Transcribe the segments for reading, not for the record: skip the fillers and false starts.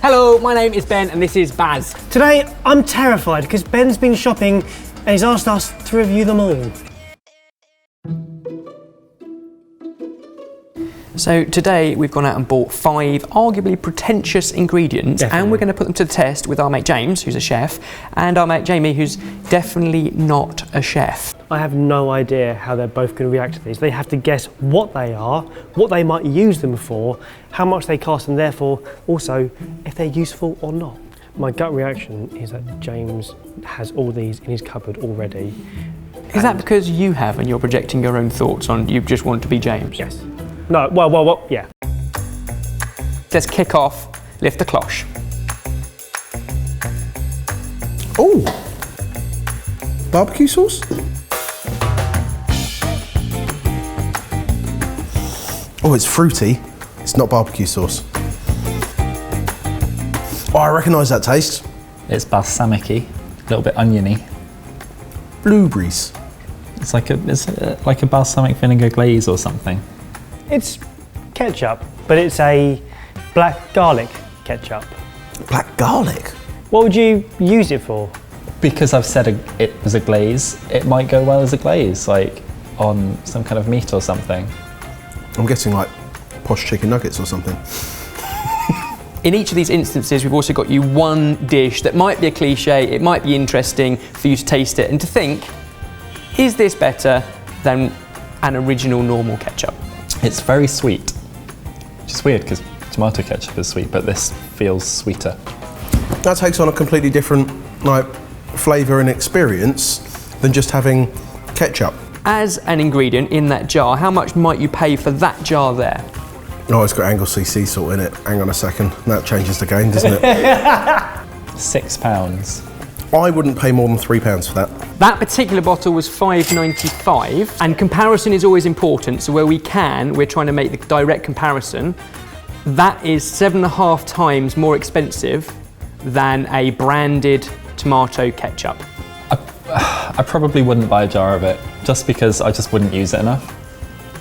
Hello, my name is Ben and this is Baz. Today I'm terrified because Ben's been shopping and he's asked us to review them all. So today we've gone out and bought 5 arguably pretentious ingredients. Definitely. And we're going to put them to the test with our mate James, who's a chef, and our mate Jamie, who's definitely not a chef. I have no idea how they're both going to react to these. They have to guess what they are, what they might use them for, how much they cost, and therefore also if they're useful or not. My gut reaction is that James has all these in his cupboard already. Is that because you have and you're projecting your own thoughts on you just want to be James? Yes. No, well, yeah. Let's kick off, lift the cloche. Oh, barbecue sauce? Oh, it's fruity. It's not barbecue sauce. Oh, I recognise that taste. It's balsamic-y, a little bit oniony. Blueberries. It's like a balsamic vinegar glaze or something. It's ketchup, but it's a black garlic ketchup. Black garlic? What would you use it for? Because I've said it was a glaze, it might go well as a glaze, like on some kind of meat or something. I'm guessing like posh chicken nuggets or something. In each of these instances, we've also got you one dish that might be a cliche, it might be interesting for you to taste it and to think, is this better than an original normal ketchup? It's very sweet, which is weird because tomato ketchup is sweet, but this feels sweeter. That takes on a completely different flavour and experience than just having ketchup. As an ingredient in that jar, how much might you pay for that jar there? Oh, it's got Anglesey sea salt in it. Hang on a second, that changes the game, doesn't it? £6. I wouldn't pay more than £3 for that. That particular bottle was £5.95, and comparison is always important, so where we can, we're trying to make the direct comparison. That is 7.5 times more expensive than a branded tomato ketchup. I probably wouldn't buy a jar of it, just because I just wouldn't use it enough.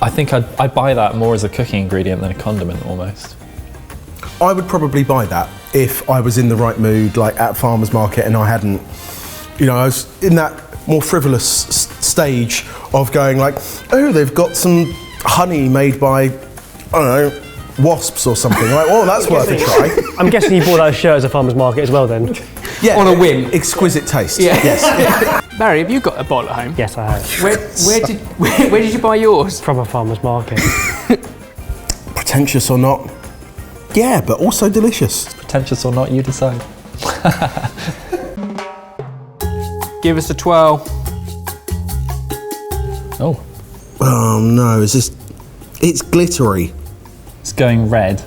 I think I'd buy that more as a cooking ingredient than a condiment almost. I would probably buy that if I was in the right mood, like at farmer's market, and I hadn't, I was in that more frivolous stage of going like, oh, they've got some honey made by, I don't know, wasps or something. Like, oh, that's worth a try. I'm guessing you bought that shirt as a farmer's market as well then? Yeah. On a whim. Exquisite taste. Yeah. Yes. Barry, have you got a bottle at home? Yes, I have. Where did you buy yours? From a farmer's market. Pretentious or not? Yeah, but also delicious. Pretentious or not, you decide. Give us a twirl. Oh. Oh no, it's glittery. It's going red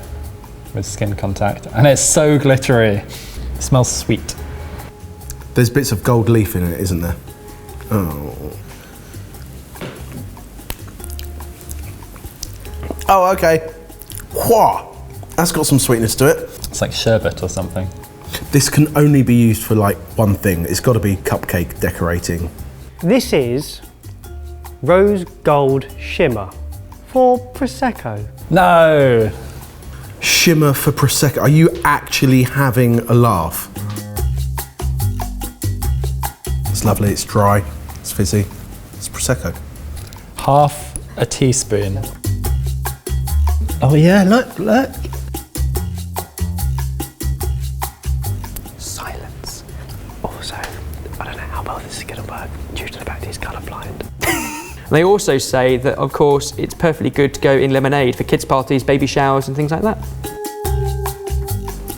with skin contact, and it's so glittery. It smells sweet. There's bits of gold leaf in it, isn't there? Oh. Oh, okay. Whoa. That's got some sweetness to it. It's like sherbet or something. This can only be used for like one thing. It's got to be cupcake decorating. This is rose gold shimmer for Prosecco. No! Shimmer for Prosecco. Are you actually having a laugh? It's lovely, it's dry, it's fizzy. It's Prosecco. Half a teaspoon. Oh yeah, look. Silence. Also, I don't know how well this is going to work due to the fact he's colourblind. They also say that, of course, it's perfectly good to go in lemonade for kids' parties, baby showers and things like that.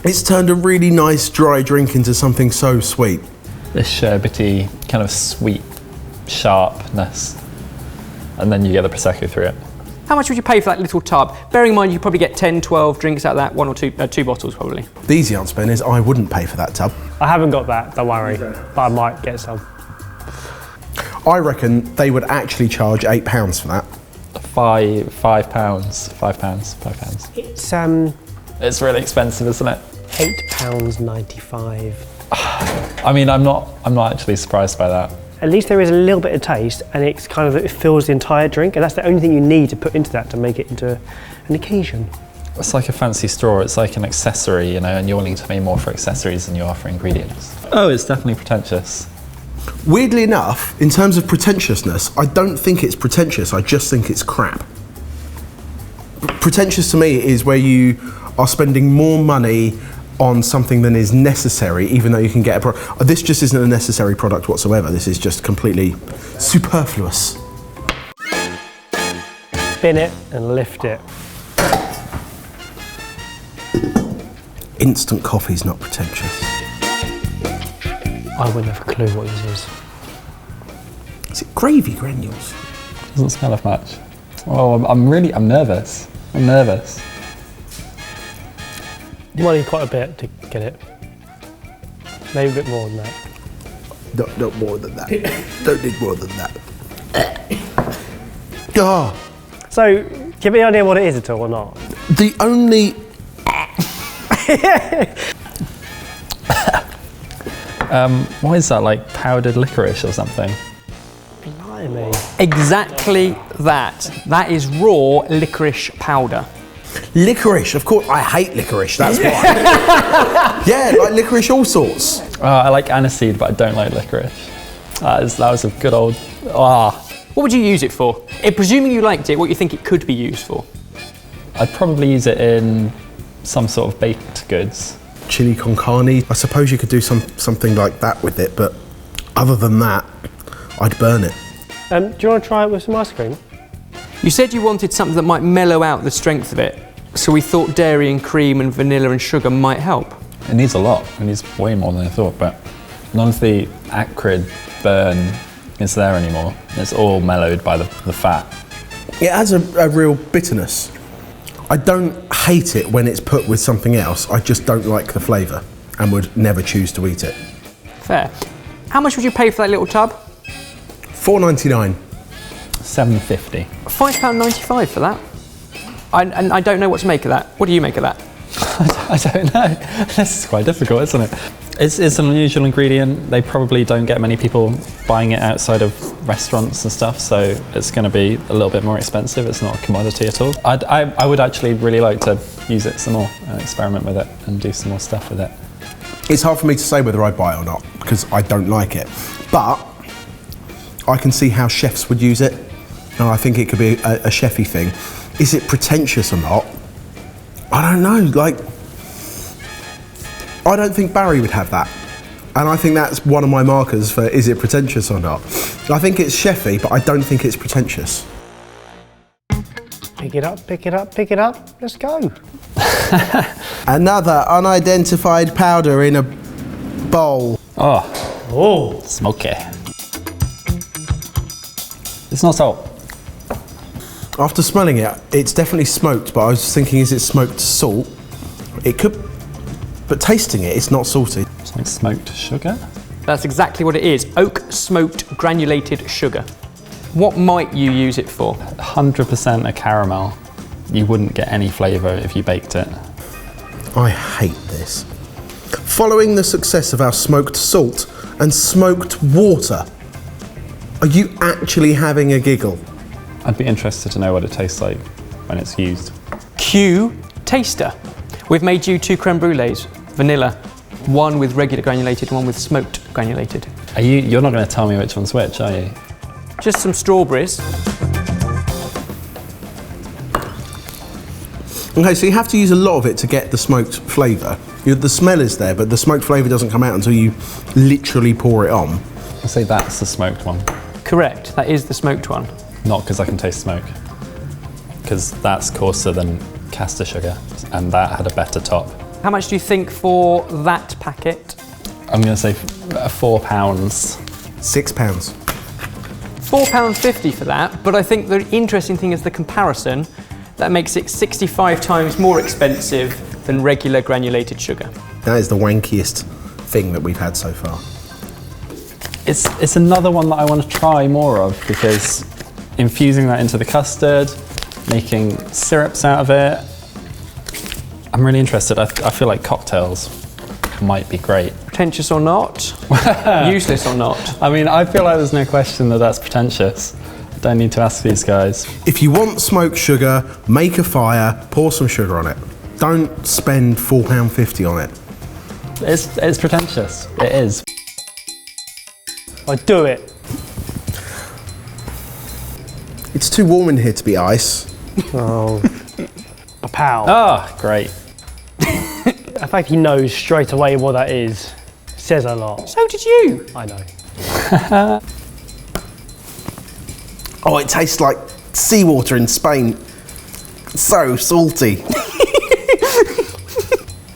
It's turned a really nice dry drink into something so sweet. This sherbety, kind of sweet sharpness. And then you get the Prosecco through it. How much would you pay for that little tub? Bearing in mind you probably get 10, 12 drinks out of that, one or two bottles probably. The easy answer, Ben, is I wouldn't pay for that tub. I haven't got that, don't worry, but I might get some. I reckon they would actually charge £8 for that. £5. It's It's really expensive, isn't it? £8.95. I mean, I'm not actually surprised by that. At least there is a little bit of taste, and it's kind of, it fills the entire drink, and that's the only thing you need to put into that to make it into an occasion. It's like a fancy straw. It's like an accessory, you know, and you're willing to pay more for accessories than you are for ingredients. Oh, it's definitely pretentious. Weirdly enough, in terms of pretentiousness, I don't think it's pretentious, I just think it's crap. Pretentious to me is where you are spending more money on something than is necessary, even though you can get a product. This just isn't a necessary product whatsoever. This is just completely superfluous. Spin it and lift it. Instant coffee's not pretentious. I wouldn't have a clue what this is. Is it gravy granules? Doesn't smell of much. Oh, I'm nervous. I'm nervous. You might need quite a bit to get it. Maybe a bit more than that. Not more than that. Don't need more than that. Oh. So, do you have any idea what it is at all or not? The only... What is that, like powdered licorice or something? Blimey. Exactly that. That is raw licorice powder. Licorice, of course. I hate licorice, that's why. Yeah, like licorice all sorts. I like aniseed, but I don't like licorice. That was a good old... What would you use it for? Presuming you liked it, what do you think it could be used for? I'd probably use it in some sort of baked goods. Chili con carne. I suppose you could do something like that with it, but other than that, I'd burn it. Do you want to try it with some ice cream? You said you wanted something that might mellow out the strength of it, so we thought dairy and cream and vanilla and sugar might help. It needs a lot. It needs way more than I thought, but none of the acrid burn is there anymore. It's all mellowed by the fat. It has a real bitterness. I don't hate it when it's put with something else, I just don't like the flavour and would never choose to eat it. Fair. How much would you pay for that little tub? $4.99. $7.50. £5.95 for that. I don't know what to make of that. What do you make of that? I don't know. This is quite difficult, isn't it? It's an unusual ingredient. They probably don't get many people buying it outside of restaurants and stuff, so it's going to be a little bit more expensive. It's not a commodity at all. I would actually really like to use it some more and experiment with it and do some more stuff with it. It's hard for me to say whether I'd buy it or not because I don't like it, but I can see how chefs would use it, and I think it could be a chefy thing. Is it pretentious or not? I don't know. Like, I don't think Barry would have that. And I think that's one of my markers for is it pretentious or not. I think it's chefy, but I don't think it's pretentious. Pick it up, pick it up, pick it up. Let's go. Another unidentified powder in a bowl. Oh, smoky. It's not salt. After smelling it, it's definitely smoked, but I was thinking, is it smoked salt? It could, but tasting it, it's not salty. It's like smoked sugar. That's exactly what it is. Oak smoked granulated sugar. What might you use it for? 100% a caramel. You wouldn't get any flavour if you baked it. I hate this. Following the success of our smoked salt and smoked water, are you actually having a giggle? I'd be interested to know what it tastes like when it's used. Q taster. We've made you 2 creme brulees, vanilla, one with regular granulated, one with smoked granulated. You're not going to tell me which one's which, are you? Just some strawberries. Okay, so you have to use a lot of it to get the smoked flavour. The smell is there, but the smoked flavour doesn't come out until you literally pour it on. I'd say that's the smoked one. Correct, that is the smoked one. Not because I can taste smoke. Because that's coarser than caster sugar, and that had a better top. How much do you think for that packet? I'm going to say £4. £6. £4.50 for that, but I think the interesting thing is the comparison. That makes it 65 times more expensive than regular granulated sugar. That is the wankiest thing that we've had so far. It's another one that I want to try more of, because infusing that into the custard, making syrups out of it, I'm really interested. I feel like cocktails might be great. Pretentious or not? Useless or not? I mean, I feel like there's no question that that's pretentious. I don't need to ask these guys. If you want smoked sugar, make a fire, pour some sugar on it. Don't spend £4.50 on it. It's pretentious. It is. I do it. It's too warm in here to be ice. Oh. A pow. Ah, great. The fact he knows straight away what that is says a lot. So did you. I know. Oh, it tastes like seawater in Spain. So salty.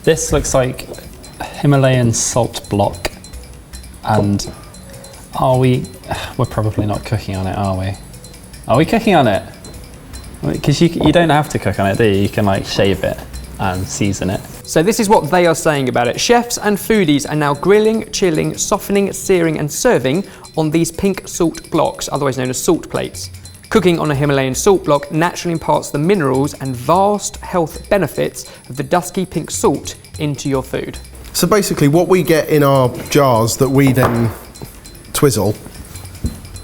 This looks like a Himalayan salt block. And we're probably not cooking on it, are we? Are we cooking on it? Because you don't have to cook on it, do you? You can like shave it and season it. So this is what they are saying about it. Chefs and foodies are now grilling, chilling, softening, searing and serving on these pink salt blocks, otherwise known as salt plates. Cooking on a Himalayan salt block naturally imparts the minerals and vast health benefits of the dusky pink salt into your food. So basically what we get in our jars that we then twizzle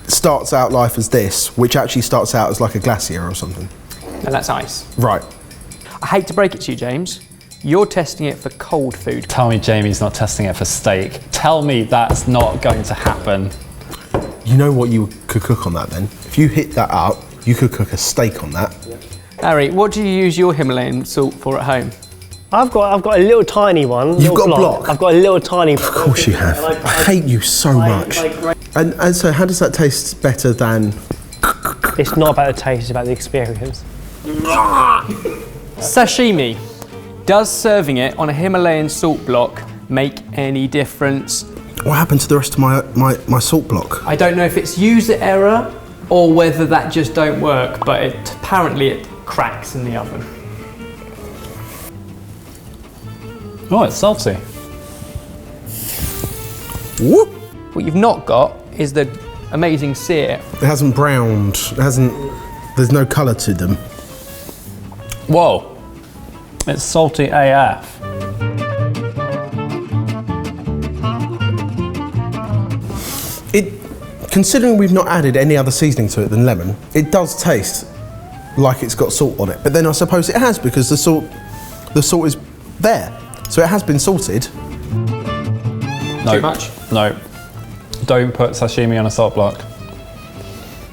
starts out life as this, which actually starts out as like a glacier or something. And that's ice. Right. I hate to break it to you, James. You're testing it for cold food. Tell me Jamie's not testing it for steak. Tell me that's not going to happen. You know what you could cook on that then? If you hit that up, you could cook a steak on that. Harry, what do you use your Himalayan salt for at home? I've got a little tiny one. You've got a block? I've got a little tiny. Of course you have. I hate you so much. And so how does that taste better than... It's not about the taste, it's about the experience. Sashimi. Does serving it on a Himalayan salt block make any difference? What happened to the rest of my salt block? I don't know if it's user error or whether that just don't work, but apparently it cracks in the oven. Oh, it's salty. Whoop! What you've not got is the amazing sear. It hasn't browned. There's no colour to them. Whoa. It's salty AF. Considering we've not added any other seasoning to it than lemon, it does taste like it's got salt on it. But then I suppose it has because the salt is there. So it has been salted. No. Too much? No. Don't put sashimi on a salt block.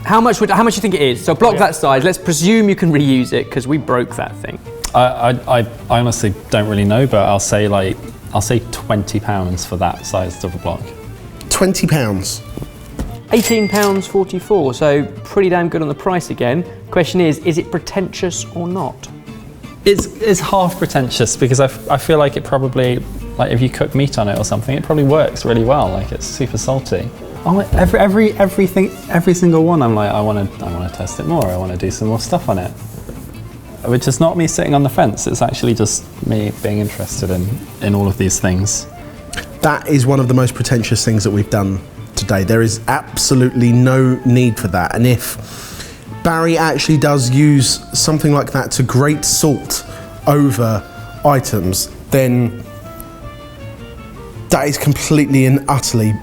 How much do you think it is? So a block that size, let's presume you can reuse it because we broke that thing. I honestly don't really know, but I'll say £20 for that size of a block. £20. £18.44, so pretty damn good on the price again. Question is it pretentious or not? It's half pretentious because I feel like it probably, like if you cook meat on it or something, it probably works really well. Like it's super salty. Every single one, I'm like, I want to test it more. I want to do some more stuff on it. Which is not me sitting on the fence. It's actually just me being interested in all of these things. That is one of the most pretentious things that we've done today. There is absolutely no need for that. And if Barry actually does use something like that to grate salt over items, then that is completely and utterly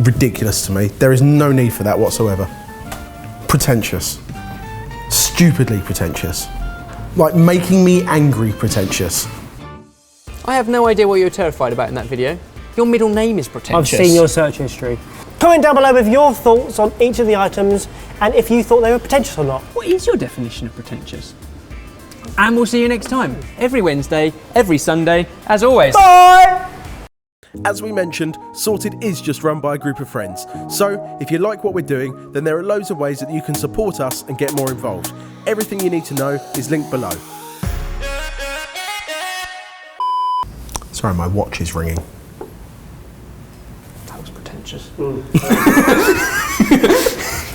ridiculous to me. There is no need for that whatsoever. Pretentious. Stupidly pretentious. Like making me angry pretentious. I have no idea what you were terrified about in that video. Your middle name is Pretentious. I've seen your search history. Comment down below with your thoughts on each of the items and if you thought they were pretentious or not. What is your definition of pretentious? And we'll see you next time. Every Wednesday, every Sunday, as always. Bye! As we mentioned, Sorted is just run by a group of friends. So, if you like what we're doing, then there are loads of ways that you can support us and get more involved. Everything you need to know is linked below. Sorry, my watch is ringing. That was pretentious.